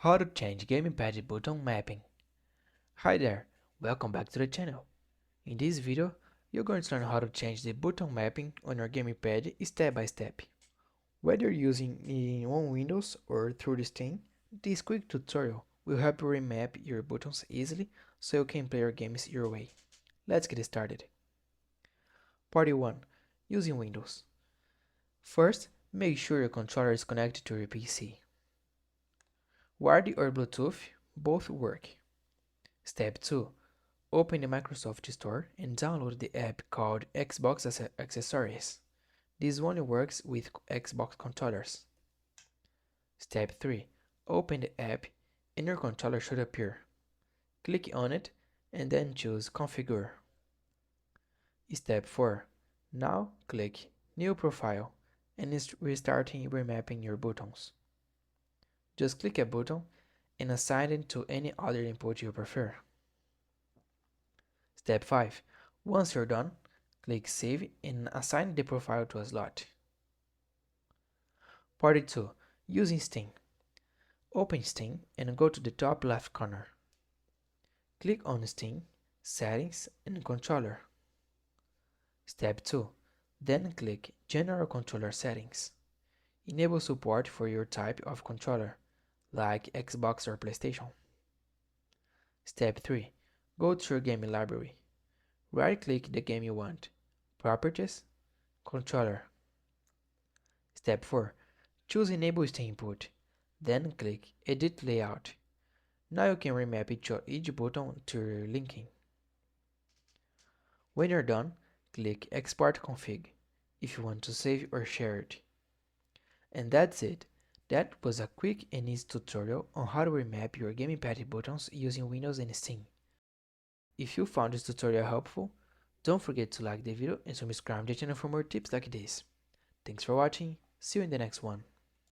How to change Gamepad button mapping. Hi there, welcome back to the channel. In this video, you're going to learn how to change the button mapping on your Gamepad step by step. Whether you're using it on Windows or through the Steam, this quick tutorial will help you remap your buttons easily so you can play your games your way. Let's get started. Part 1. Using Windows. First, make sure your controller is connected to your PC. Wired or Bluetooth, both work. Step 2. Open the Microsoft Store and download the app called Xbox Accessories. This only works with Xbox controllers. Step 3. Open the app and your controller should appear. Click on it and then choose Configure. Step 4. Now click New Profile and restarting remapping your buttons. Just click a button and assign it to any other input you prefer. Step 5. Once you're done, click Save and assign the profile to a slot. Part 2. Using Steam. Open Steam and go to the top left corner. Click on Steam, Settings and Controller. Step 2. Then click General Controller Settings. Enable support for your type of controller, like Xbox or PlayStation. Step 3. Go to your game library. Right-click the game you want. Properties, Controller. Step 4. Choose Enable Steam Input. Then click Edit Layout. Now you can remap each button to your linking. When you're done, click Export Config if you want to save or share it. And that's it. That was a quick and easy tutorial on how to remap your Gamepad buttons using Windows and Steam. If you found this tutorial helpful, don't forget to like the video and subscribe to the channel for more tips like this. Thanks for watching, see you in the next one.